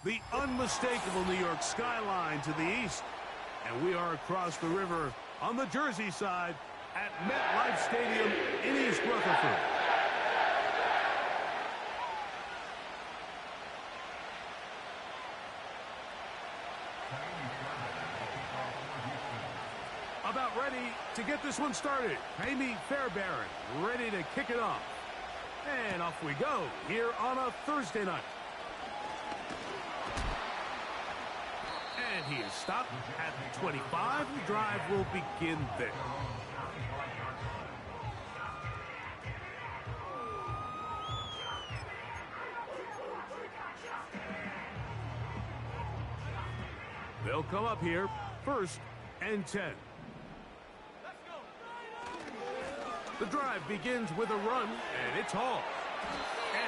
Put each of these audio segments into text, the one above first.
the unmistakable New York skyline to the east. And we are across the river on the Jersey side at MetLife Stadium in East Rutherford. About ready to get this one started. Amy Fairbairn ready to kick it off. And off we go here on a Thursday night. And he is stopped at the 25. The drive will begin there. They'll come up here, 1st and 10. The drive begins with a run, and it's Hall.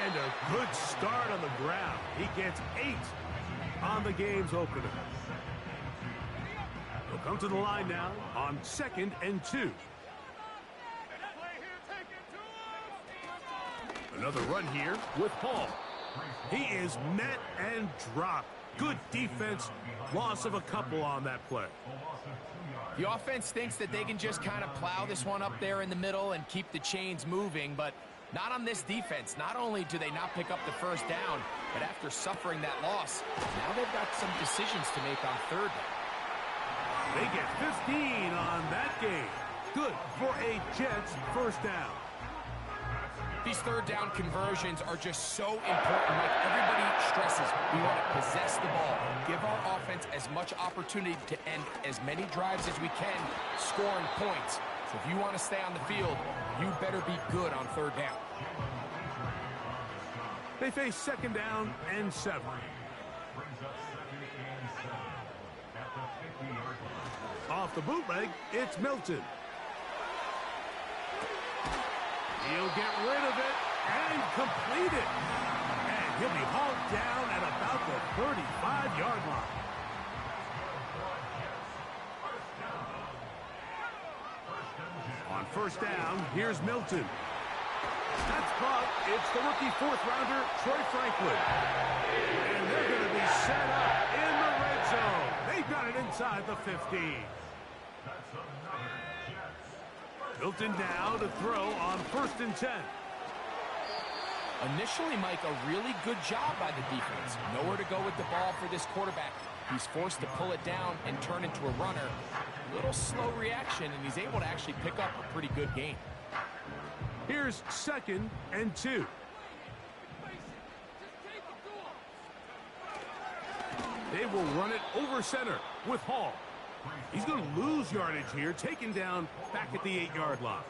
And a good start on the ground. He gets 8 on the game's opener. He'll come to the line now on 2nd and 2. Another run here with Hall. He is met and dropped. Good defense. Loss of a couple on that play. The offense thinks that they can just kind of plow this one up there in the middle and keep the chains moving, but not on this defense. Not only do they not pick up the 1st down, but after suffering that loss, now they've got some decisions to make on 3rd down. They get 15 on that game. Good for a Jets 1st down. These 3rd down conversions are just so important. Like everybody stresses, we want to possess the ball, give our offense as much opportunity to end as many drives as we can, scoring points. So if you want to stay on the field, you better be good on 3rd down. They face 2nd down and 7. Off the bootleg, it's Milton. He'll get rid of it and complete it. And he'll be hauled down at about the 35-yard line. On 1st down, here's Milton. That's caught. It's the rookie 4th-rounder, Troy Franklin. And they're going to be set up in the red zone. They've got it inside the 15. Milton now to throw on 1st and 10. Initially, Mike, a really good job by the defense. Nowhere to go with the ball for this quarterback. He's forced to pull it down and turn into a runner. A little slow reaction, and he's able to actually pick up a pretty good game. Here's 2nd and 2. They will run it over center with Hall. He's going to lose yardage here, taken down back at the 8-yard line.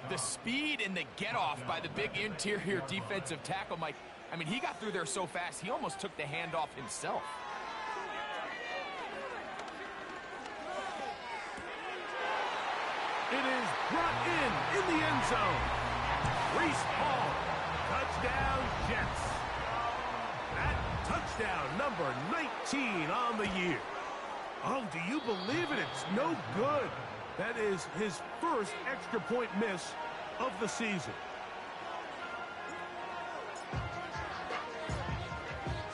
The speed and the get-off by the big interior defensive tackle, Mike. I mean, he got through there so fast, he almost took the handoff himself. It is brought in the end zone. Reese Hall, touchdown Jets. That touchdown number 19 on the year. Oh, do you believe it? It's no good. That is his 1st extra point miss of the season.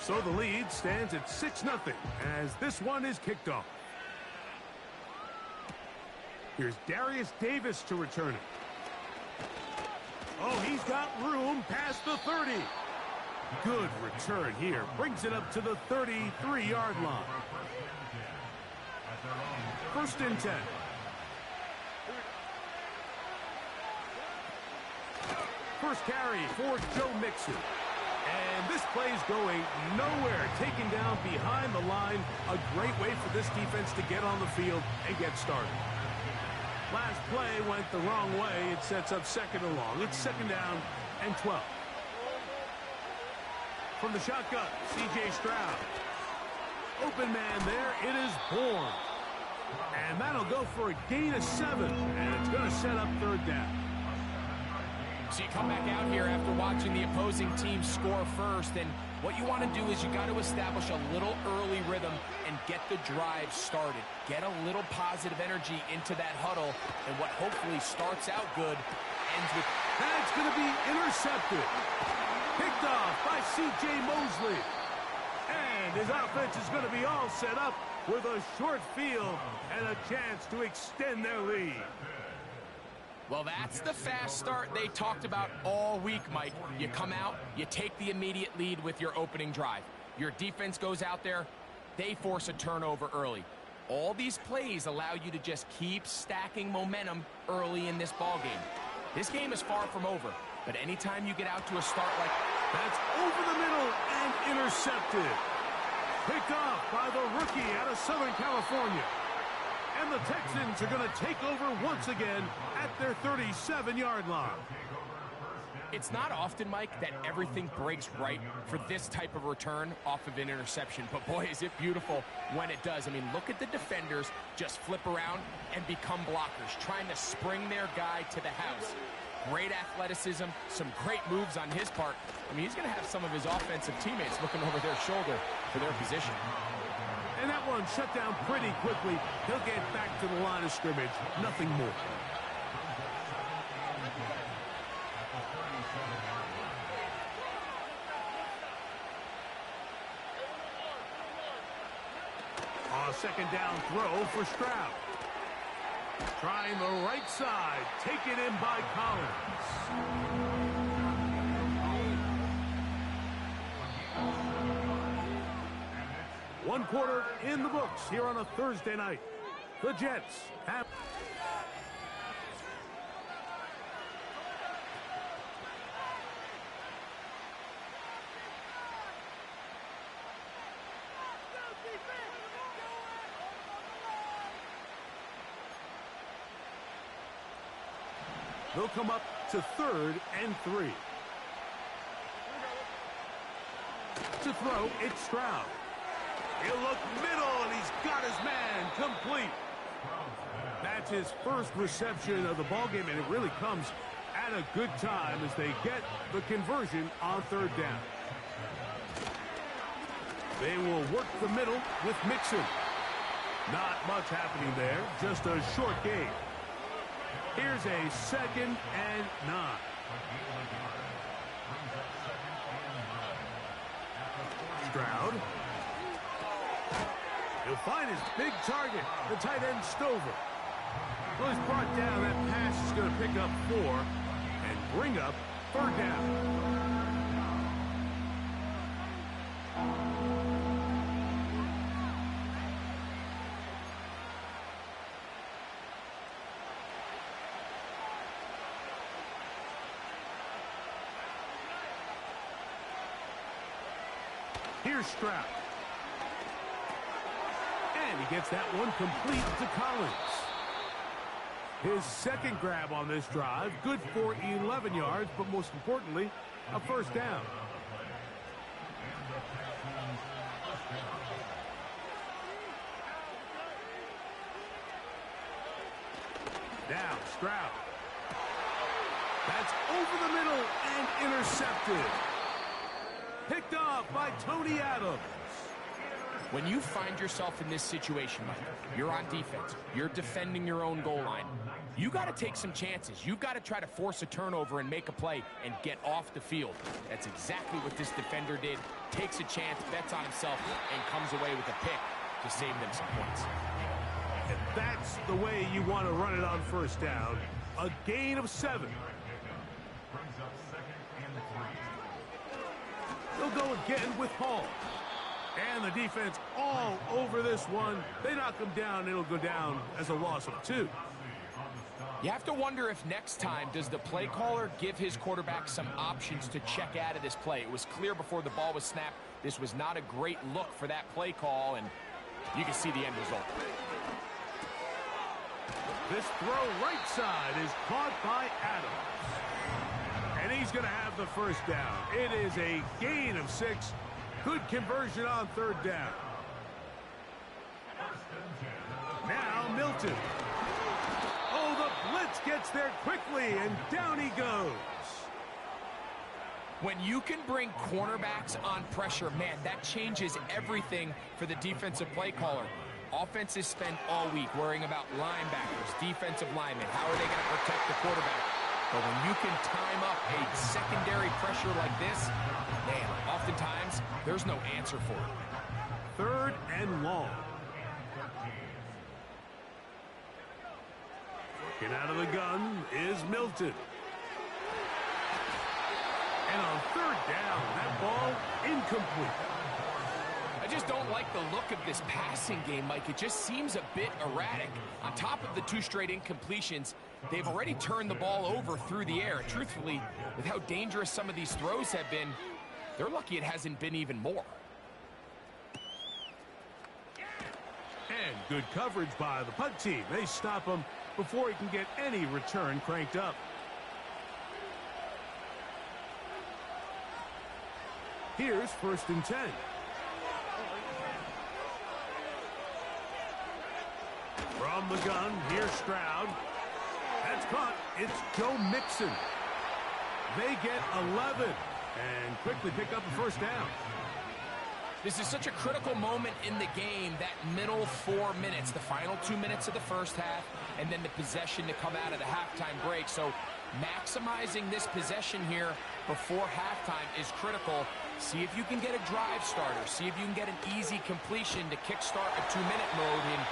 So the lead stands at 6-0 as this one is kicked off. Here's Darius Davis to return it. Oh, he's got room past the 30. Good return here. Brings it up to the 33-yard line. 1st and 10. First carry for Joe Mixon. And this play's going nowhere. Taken down behind the line. A great way for this defense to get on the field and get started. Last play went the wrong way. It sets up 2nd and long. It's 2nd down and 12. From the shotgun, C.J. Stroud. Open man there. It is Bourne. And that'll go for a gain of 7. And it's going to set up 3rd down. So you come back out here after watching the opposing team score first, and what you want to do is you got to establish a little early rhythm and get the drive started. Get a little positive energy into that huddle, and what hopefully starts out good ends with... That's going to be intercepted. Picked off by C.J. Mosley. his offense is going to be all set up with a short field and a chance to extend their lead. Well, that's the fast start they talked about all week, Mike. You come out, you take the immediate lead with your opening drive. Your defense goes out there, they force a turnover early. All these plays allow you to just keep stacking momentum early in this ball game. This game is far from over, but anytime you get out to a start like that's over the middle and intercepted. Picked off by the rookie out of Southern California. And the Texans are going to take over once again at their 37-yard line. It's not often, Mike, that everything breaks right for this type of return off of an interception. But, boy, is it beautiful when it does. I mean, look at the defenders just flip around and become blockers, trying to spring their guy to the house. Great athleticism, some great moves on his part. I mean, he's going to have some of his offensive teammates looking over their shoulder for their position. And that one shut down pretty quickly. He'll get back to the line of scrimmage. Nothing more. A second down throw for Stroud. Trying the right side. Taken in by Collins. One quarter in the books here on a Thursday night. The Jets have... They'll come up to 3rd and 3. To throw, it's Stroud. He'll look middle, and he's got his man complete. That's his first reception of the ballgame, and it really comes at a good time as they get the conversion on 3rd down. They will work the middle with Mixon. Not much happening there, just a short gain. Here's a 2nd and 9. Stroud. He'll find his big target, the tight end Stover. Well, he's brought down. That pass is going to pick up 4 and bring up 3rd down. Here's Stroud. And he gets that one complete to Collins. His second grab on this drive, good for 11 yards, but most importantly, a 1st down. Now, Stroud. That's over the middle and intercepted. Picked off by Tony Adams. When you find yourself in this situation, Mike, you're on defense, you're defending your own goal line, you got to take some chances. You've got to try to force a turnover and make a play and get off the field. That's exactly what this defender did. Takes a chance, bets on himself, and comes away with a pick to save them some points. And that's the way you want to run it on 1st down. A gain of 7. They'll go again with Hall. And the defense all over this one. They knock him down. It'll go down as a loss of 2. You have to wonder if next time, does the play caller give his quarterback some options to check out of this play? It was clear before the ball was snapped. This was not a great look for that play call, and you can see the end result. This throw right side is caught by Adams. And he's going to have the 1st down. It is a gain of 6. Good conversion on 3rd down. Now Milton. Oh, the blitz gets there quickly, and down he goes. When you can bring cornerbacks on pressure, man, that changes everything for the defensive play caller. Offenses spend all week worrying about linebackers, defensive linemen. How are they going to protect the quarterback? But when you can time up a secondary pressure like this, man, oftentimes there's no answer for it. 3rd and long. Working out of the gun is Milton. And on 3rd down, that ball incomplete. I just don't like the look of this passing game, Mike. It just seems a bit erratic. On top of the 2 straight incompletions, they've already turned the ball over through the air. Truthfully, with how dangerous some of these throws have been, they're lucky it hasn't been even more. And good coverage by the punt team. They stop him before he can get any return cranked up. Here's 1st and 10. From the gun, here's Stroud. That's caught. It's Joe Mixon. They get 11 and quickly pick up a 1st down. This is such a critical moment in the game, that middle 4 minutes, the final 2 minutes of the first half, and then the possession to come out of the halftime break. So maximizing this possession here before halftime is critical. See if you can get a drive starter. See if you can get an easy completion to kickstart a 2-minute mode. And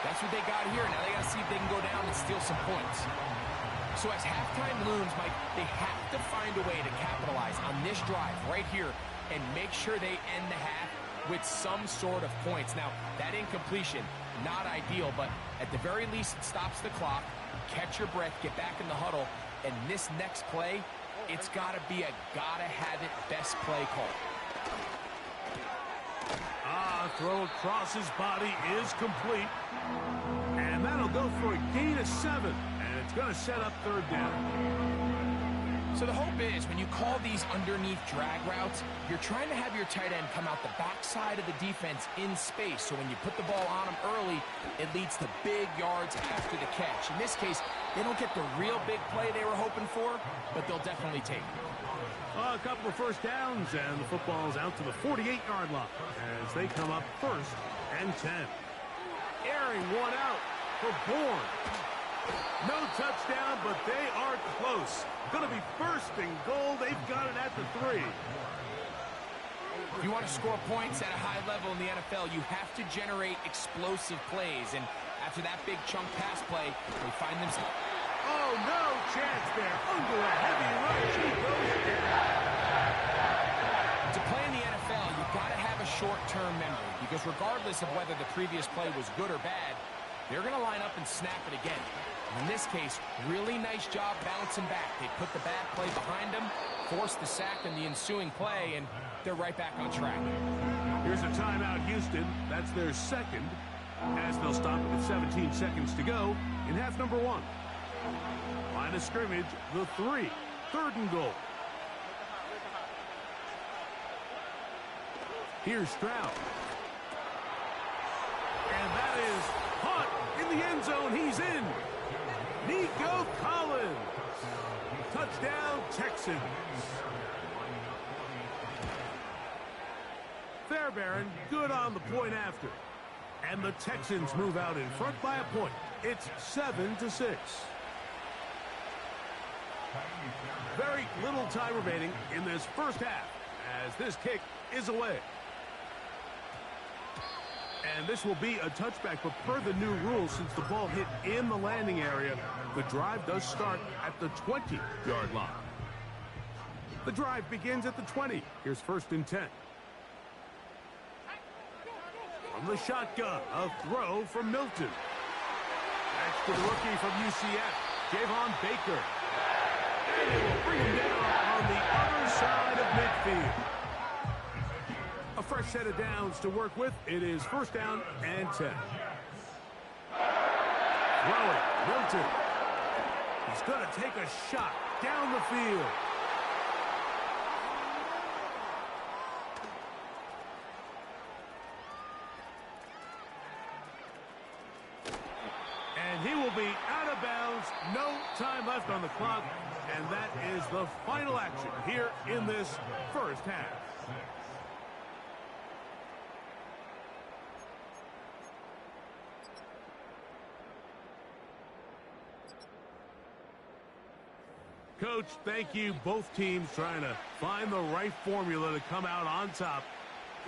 that's what they got here. Now they got to see if they can go down and steal some points. So as halftime looms, Mike, they have to find a way to capitalize on this drive right here and make sure they end the half with some sort of points. Now, that incompletion, not ideal, but at the very least it stops the clock. Catch your breath, get back in the huddle, and this next play, it's got to be a gotta-have-it best play call. Throw across his body is complete. And that'll go for a gain of 7. And it's going to set up 3rd down. So the hope is when you call these underneath drag routes, you're trying to have your tight end come out the backside of the defense in space. So when you put the ball on him early, it leads to big yards after the catch. In this case, they don't get the real big play they were hoping for, but they'll definitely take it. A couple of 1st downs, and the football's out to the 48-yard line as they come up 1st and 10. Airing one out for Bourne. No touchdown, but they are close. Going to be 1st and goal. They've got it at the 3. If you want to score points at a high level in the NFL, you have to generate explosive plays. And after that big chunk pass play, they find themselves... Oh, no chance there. Under a heavy rush, he goes down. To play in the NFL, you've got to have a short-term memory, because regardless of whether the previous play was good or bad, they're going to line up and snap it again. In this case, really nice job bouncing back. They put the bad play behind them, forced the sack in the ensuing play, and they're right back on track. Here's a timeout, Houston. That's their 2nd, as they'll stop it with 17 seconds to go in half number 1. Line of scrimmage, the 3. 3rd and goal. Here's Stroud. And that is caught in the end zone. He's in. Nico Collins. Touchdown, Texans. Fairbairn, good on the point after. And the Texans move out in front by a point. It's 7-6. Very little time remaining in this first half as this kick is away. And this will be a touchback, but per the new rules, since the ball hit in the landing area, the drive does start at the 20-yard line. The drive begins at the 20. Here's 1st and 10. From the shotgun, a throw from Milton. That's to the rookie from UCF, Javon Baker. And they will bring him down on the other side of midfield. A fresh set of downs to work with. It is 1st down and 10. Throwing, Milton. He's going to take a shot down the field. And he will be out of bounds. No time left on the clock. And that is the final action here in this first half. Coach, thank you. Both teams trying to find the right formula to come out on top.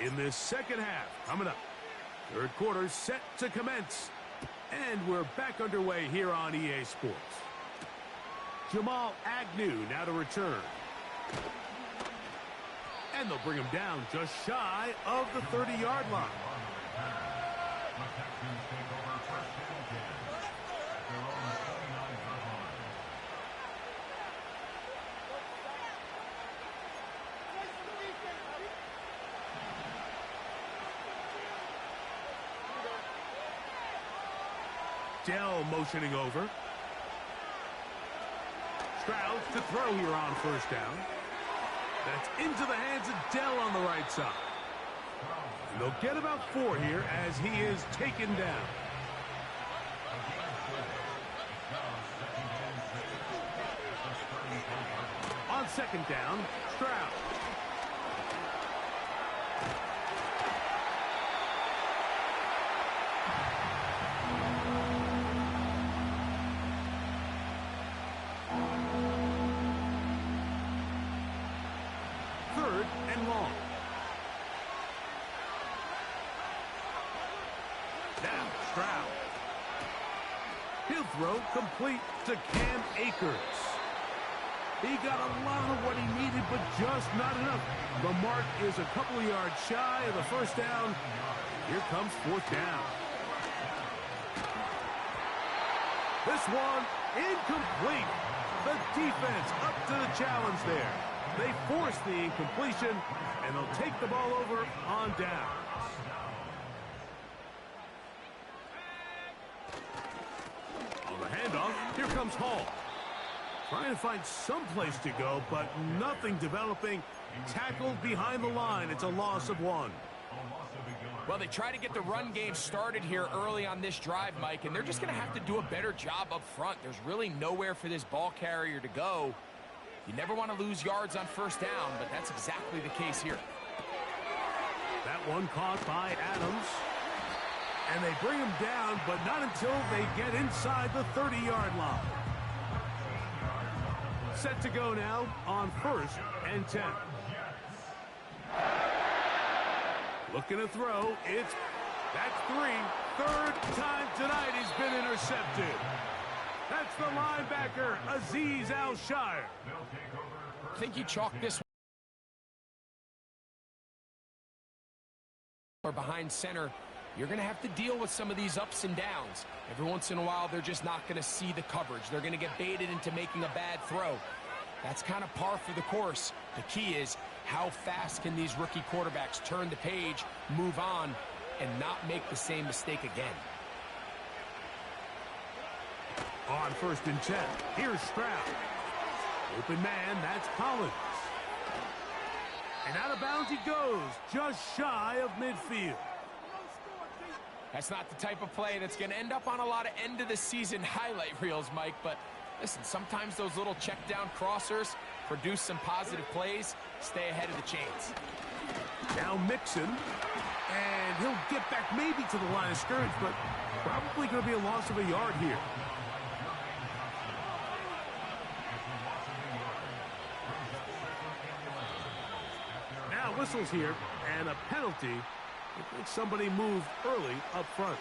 in this second half coming up. Third quarter set to commence. And we're back underway here on EA Sports. Jamal Agnew now to return. And they'll bring him down just shy of the 30-yard line. Dell motioning over. Stroud to throw here on first down. That's into the hands of Dell on the right side. And they'll get about 4 here as he is taken down. On second down, Stroud. Third and long. Now Stroud. He'll throw complete to Cam Akers. He got a lot of what he needed, but just not enough. The mark is a couple of yards shy of the first down. Here comes fourth down. This one incomplete. The defense up to the challenge there. They force the incompletion, and they'll take the ball over on down. On the handoff, here comes Hall. Trying to find some place to go, but nothing developing. Tackled behind the line. It's a loss of 1. Well, they try to get the run game started here early on this drive, Mike, and they're just going to have to do a better job up front. There's really nowhere for this ball carrier to go. You never want to lose yards on first down, but that's exactly the case here. That one caught by Adams. And they bring him down, but not until they get inside the 30-yard line. Set to go now on first and 10. Looking to throw. That's 3. Third time tonight he's been intercepted. That's the linebacker, Azeez Al-Shire. I think you chalk this or behind center. You're going to have to deal with some of these ups and downs. Every once in a while, they're just not going to see the coverage. They're going to get baited into making a bad throw. That's kind of par for the course. The key is how fast can these rookie quarterbacks turn the page, move on, and not make the same mistake again. On first and 10, here's Stroud. Open man, that's Collins. And out of bounds he goes, just shy of midfield. That's not the type of play that's going to end up on a lot of end-of-the-season highlight reels, Mike, but listen, sometimes those little check-down crossers produce some positive plays. Stay ahead of the chains. Now Mixon, and he'll get back maybe to the line of scrimmage, but probably going to be a loss of a yard here. Now whistles here, and a penalty. I think somebody moved early up front.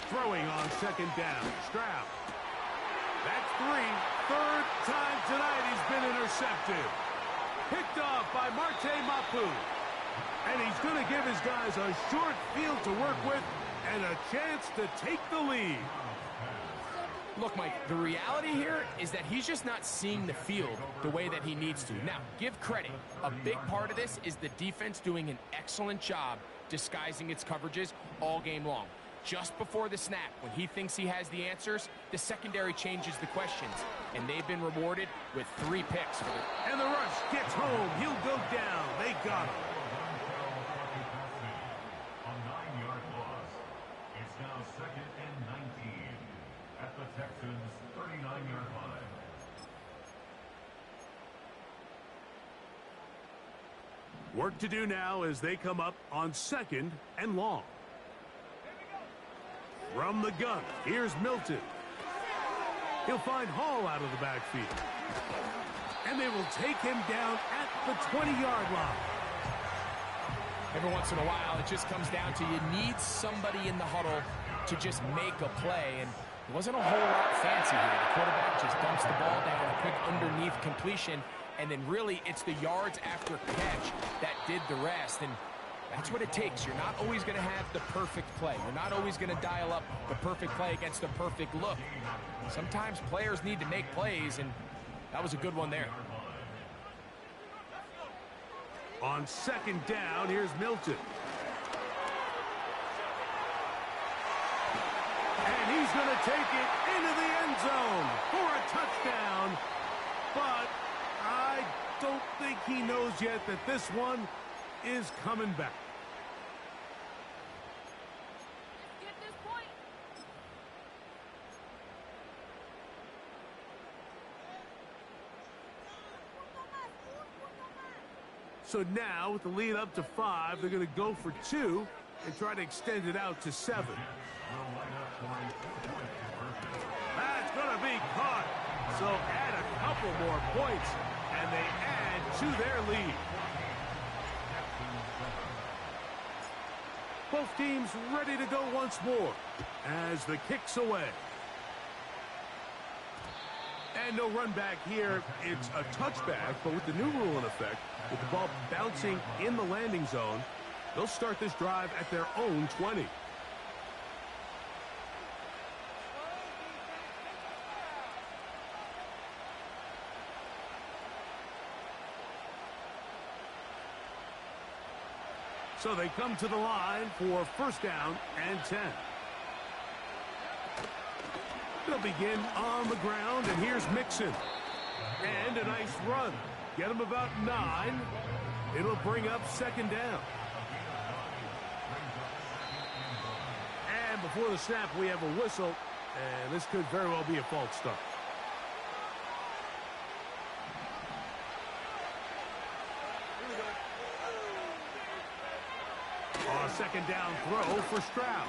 Throwing on second down, Stroud. That's 3. Third time tonight he's been intercepted. Picked off by Marte Mapu. And he's going to give his guys a short field to work with and a chance to take the lead. Look, Mike, the reality here is that he's just not seeing the field the way that he needs to. Now, give credit. A big part of this is the defense doing an excellent job disguising its coverages all game long. Just before the snap, when he thinks he has the answers, the secondary changes the questions, and they've been rewarded with 3 picks. And the rush gets home. He'll go down. They got him. A 9-yard loss. It's now second and 19 at the Texans' 39-yard line. Work to do now as they come up on second and long. From the gun, here's Milton. He'll find Hall out of the backfield. And they will take him down at the 20-yard line. Every once in a while, it just comes down to you need somebody in the huddle to just make a play. And it wasn't a whole lot fancy here. The quarterback just dumps the ball down, a quick underneath completion, and then really it's the yards after catch that did the rest. And that's what it takes. You're not always going to have the perfect play. You're not always going to dial up the perfect play against the perfect look. Sometimes players need to make plays, and that was a good one there. On second down, here's Milton. And he's going to take it into the end zone for a touchdown. But I don't think he knows yet that this one is coming back. Get this point. So now, with the lead up to 5, they're going to go for 2 and try to extend it out to 7. That's going to be caught. So add a couple more points, and they add to their lead. Both teams ready to go once more as the kick's away. And no run back here. It's a touchback, but with the new rule in effect, with the ball bouncing in the landing zone, they'll start this drive at their own 20. So they come to the line for first down and 10. They'll begin on the ground, and here's Mixon. And a nice run. Get him about 9. It'll bring up second down. And before the snap, we have a whistle, and this could very well be a false start. Second down throw for Stroud.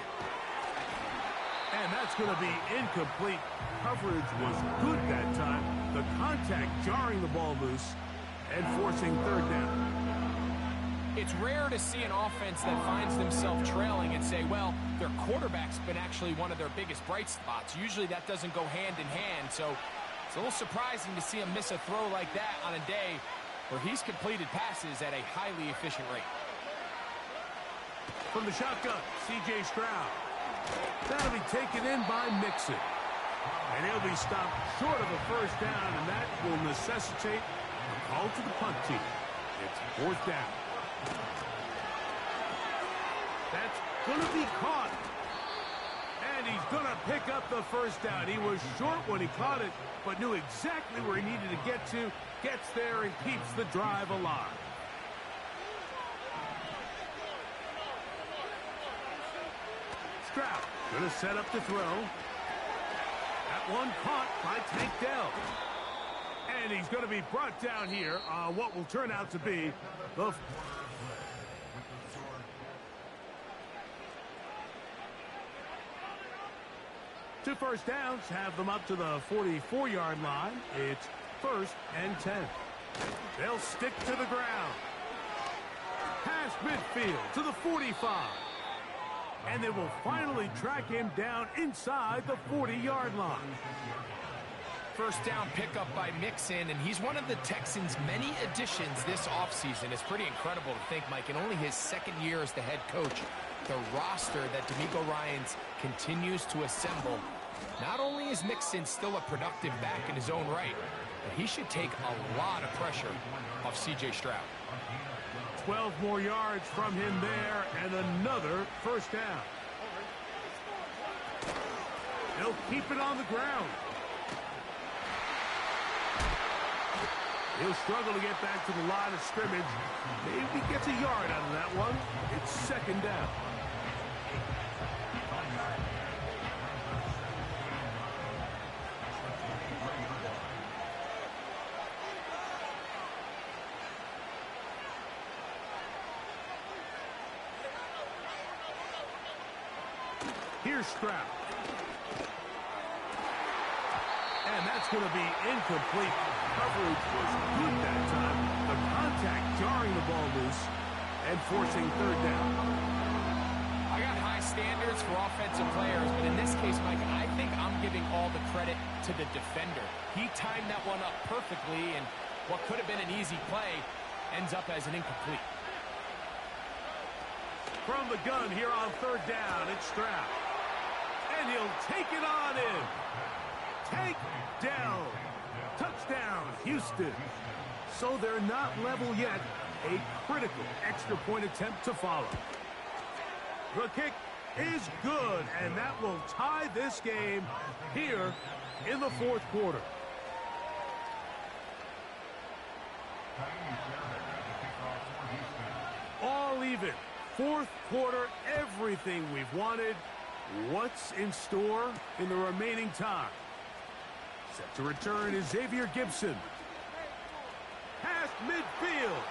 And that's going to be incomplete. Coverage was good that time. The contact jarring the ball loose and forcing third down. It's rare to see an offense that finds themselves trailing and say, well, their quarterback's been actually one of their biggest bright spots. Usually that doesn't go hand in hand, so it's a little surprising to see him miss a throw like that on a day where he's completed passes at a highly efficient rate. From the shotgun, C.J. Stroud. That'll be taken in by Mixon. And he'll be stopped short of a first down, and that will necessitate a call to the punt team. It's fourth down. That's going to be caught. And he's going to pick up the first down. He was short when he caught it, but knew exactly where he needed to get to. Gets there and keeps the drive alive. Stroud going to set up to throw. That one caught by Tank Dell. And he's going to be brought down here on what will turn out to be the... Two first downs have them up to the 44-yard line. It's first and 10. They'll stick to the ground. Past midfield to the 45. And they will finally track him down inside the 40-yard line. First down pickup by Mixon, and he's one of the Texans' many additions this offseason. It's pretty incredible to think, Mike, in only his second year as the head coach, the roster that DeMeco Ryans continues to assemble. Not only is Mixon still a productive back in his own right, but he should take a lot of pressure off C.J. Stroud. 12 more yards from him there, and another first down. They'll keep it on the ground. He'll struggle to get back to the line of scrimmage. Maybe gets a yard out of that one. It's second down. Here's Stroud. And that's going to be incomplete. Coverage was good that time. The contact jarring the ball loose and forcing third down. I got high standards for offensive players, but in this case, Mike, I think I'm giving all the credit to the defender. He timed that one up perfectly, and what could have been an easy play ends up as an incomplete. From the gun here on third down, it's Stroud. And he'll take it on in. Take down. Touchdown, Houston. So they're not level yet. A critical extra point attempt to follow. The kick is good, and that will tie this game here in the fourth quarter. All even. Fourth quarter, everything we've wanted. What's in store in the remaining time? Set to return is Xavier Gibson. Past midfield.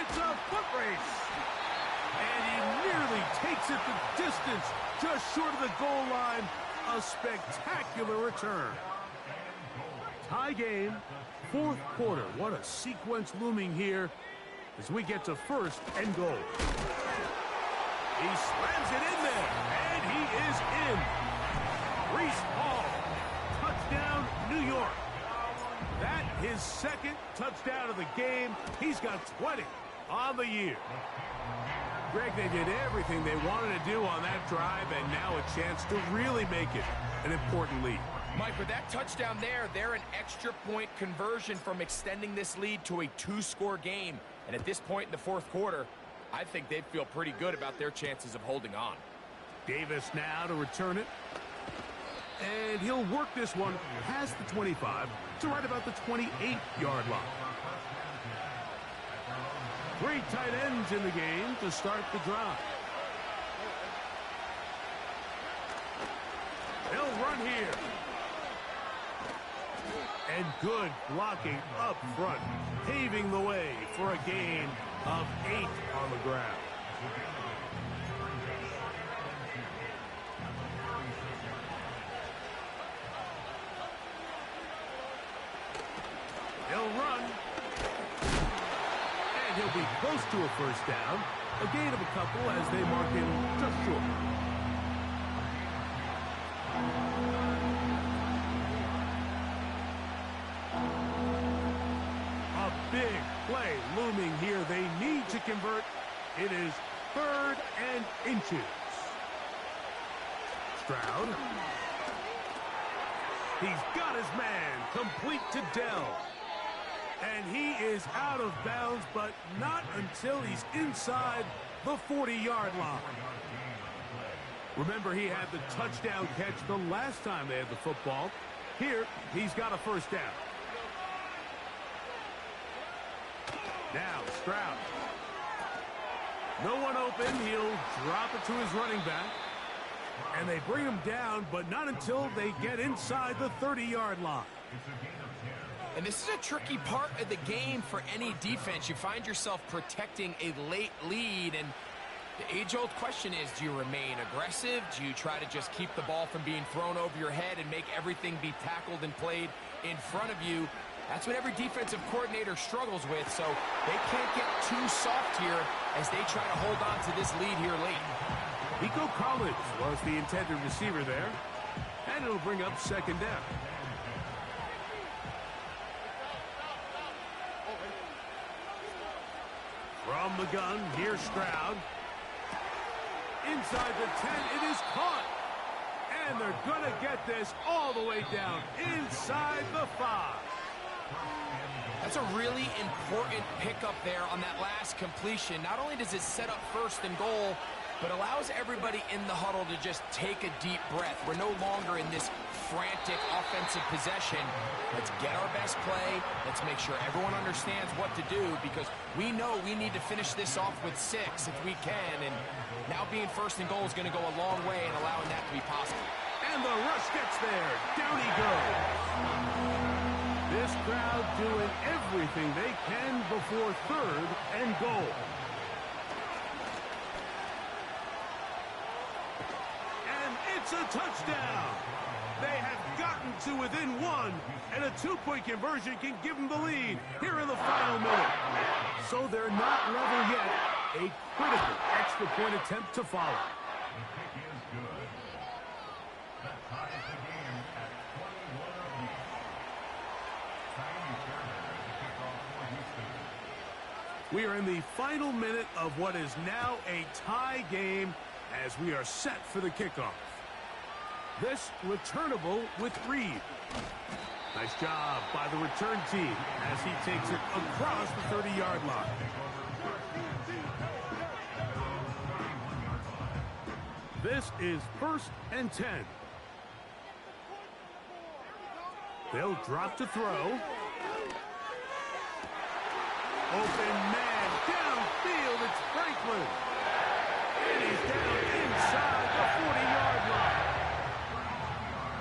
It's a foot race. And he nearly takes it the distance, just short of the goal line. A spectacular return. Tie game, fourth quarter. What a sequence looming here as we get to first and goal. He slams it in there, and he is in. Reese Hall, touchdown, New York. That his second touchdown of the game. He's got 20 on the year. Greg, they did everything they wanted to do on that drive, and now a chance to really make it an important lead. Mike, with that touchdown there, they're an extra point conversion from extending this lead to a two-score game. And at this point in the fourth quarter, I think they'd feel pretty good about their chances of holding on. Davis now to return it. And he'll work this one past the 25 to right about the 28-yard line. Three tight ends in the game to start the drive. They'll run here. And good blocking up front, paving the way for a gain of 8 on the ground. He'll run. And he'll be close to a first down. A gain of a couple as they mark him just short. A big play looming here. They need to convert. It is 3rd and inches. Stroud. He's got his man complete to Dell. And he is out of bounds, but not until he's inside the 40-yard line. Remember, he had the touchdown catch the last time they had the football. Here, he's got a first down. Now, Stroud. No one open. He'll drop it to his running back. And they bring him down, but not until they get inside the 30-yard line. And this is a tricky part of the game for any defense. You find yourself protecting a late lead, and the age-old question is, do you remain aggressive? Do you try to just keep the ball from being thrown over your head and make everything be tackled and played in front of you? That's what every defensive coordinator struggles with, so they can't get too soft here as they try to hold on to this lead here late. Nico Collins was the intended receiver there, and it'll bring up second down. From the gun, here's Stroud. Inside the 10, it is caught. And they're going to get this all the way down inside the 5. That's a really important pickup there on that last completion. Not only does it set up 1st and goal, but allows everybody in the huddle to just take a deep breath. We're no longer in this frantic offensive possession. Let's get our best play. Let's make sure everyone understands what to do, because we know we need to finish this off with 6 if we can. And now being 1st and goal is going to go a long way in allowing that to be possible. And the rush gets there. Down he goes. This crowd doing everything they can before 3rd and goal. And it's a touchdown. They have gotten to within one, and a two-point conversion can give them the lead here in the final minute. So they're not level yet. A critical extra point attempt to follow. The kick is good. That ties the game at 21 apiece. Tiny Turner at the kickoff for Houston. We are in the final minute of what is now a tie game as we are set for the kickoff. This returnable with Reed. Nice job by the return team as he takes it across the 30-yard line. This is 1st and 10. They'll drop to throw. Open man downfield. It's Franklin. And he's down inside the 40-yard line.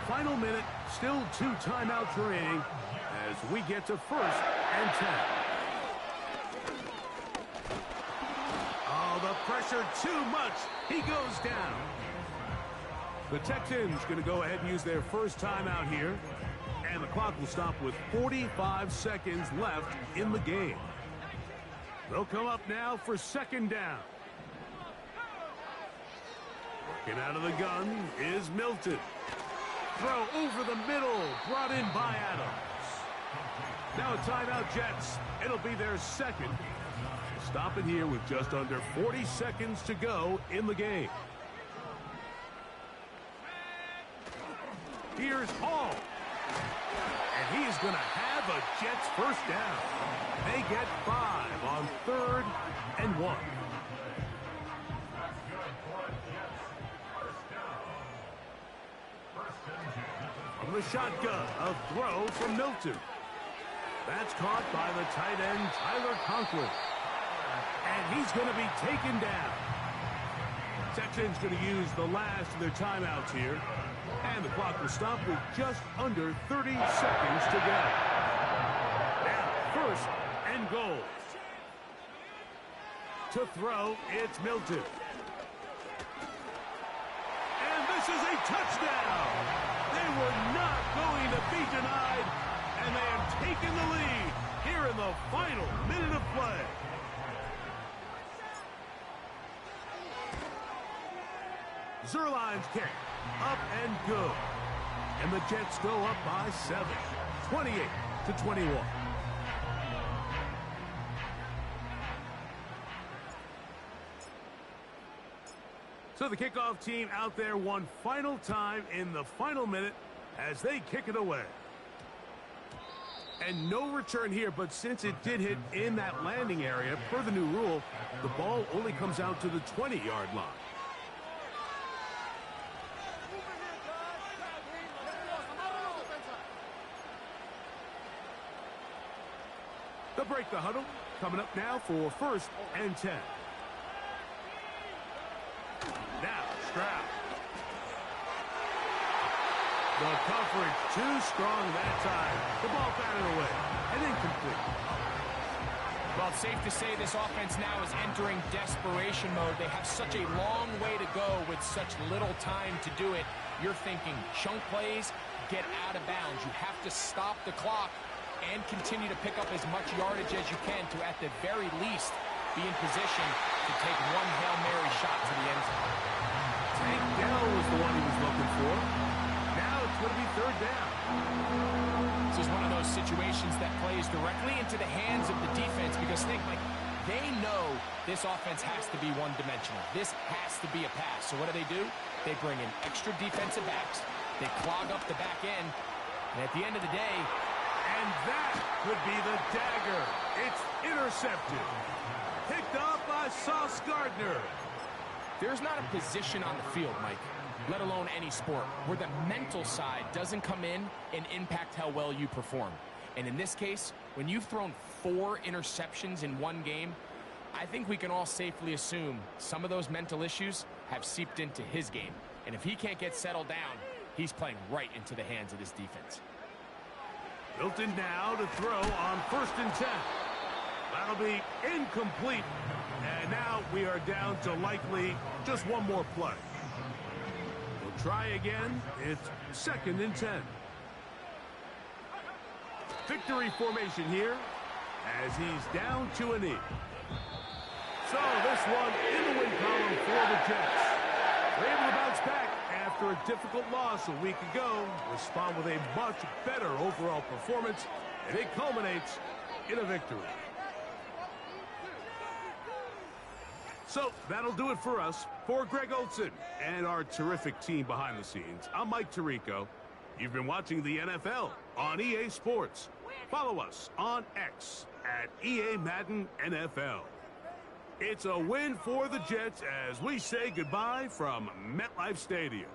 Final minute, still 2 timeouts remaining as we get to 1st and 10. Oh, the pressure too much. He goes down. The Texans going to go ahead and use their first timeout here. And the clock will stop with 45 seconds left in the game. They'll come up now for 2nd down. Working out of the gun is Milton. Throw over the middle, brought in by Adams. Now a timeout, Jets. It'll be their 2nd. Stop it here with just under 40 seconds to go in the game. Here's Hall. And he is going to have a Jets first down. They get 5 on 3rd and 1. From the shotgun, a throw from Milton. That's caught by the tight end, Tyler Conklin. And he's going to be taken down. Texans going to use the last of their timeouts here. And the clock will stop with just under 30 seconds to go. Now, 1st and goal. To throw, it's Milton. And this is a touchdown. They were not going to be denied, and they have taken the lead here in the final minute of play. Zerline's kick, up and good. And the Jets go up by 7, 28-21. So the kickoff team out there one final time in the final minute as they kick it away. And no return here, but since it did hit in that landing area, per the new rule, the ball only comes out to the 20-yard line. They'll break the huddle. Coming up now for 1st and 10. Now, Stroud. The coverage too strong that time. The ball batted away and incomplete. Well, it's safe to say this offense now is entering desperation mode. They have such a long way to go with such little time to do it. You're thinking chunk plays, get out of bounds. You have to stop the clock and continue to pick up as much yardage as you can to, at the very least, be in position to take one Hail Mary shot to the end zone. Tank Dell was the one he was looking for. Now it's going to be 3rd down. This is one of those situations that plays directly into the hands of the defense because they know this offense has to be one-dimensional. This has to be a pass. So what do? They bring in extra defensive backs. They clog up the back end. And at the end of the day, and that could be the dagger. It's intercepted. Picked up by Sauce Gardner. there's not a position on the field, Mike, let alone any sport, where the mental side doesn't come in and impact how well you perform. And in this case, when you've thrown 4 interceptions in one game, I think we can all safely assume some of those mental issues have seeped into his game. And if he can't get settled down, he's playing right into the hands of this defense. Milton now to throw on 1st and 10. That'll be incomplete. And now we are down to likely just one more play. He'll Try again. It's 2nd and 10. Victory formation here as he's down to a knee. So this one in the win column for the Jets. They're able to bounce back after a difficult loss a week ago, respond with a much better overall performance, and it culminates in a victory. So that'll do it for us. For Greg Olson and our terrific team behind the scenes, I'm Mike Tirico. You've been watching the NFL on EA Sports. Follow us on X at EA Madden NFL. It's a win for the Jets as we say goodbye from MetLife Stadium.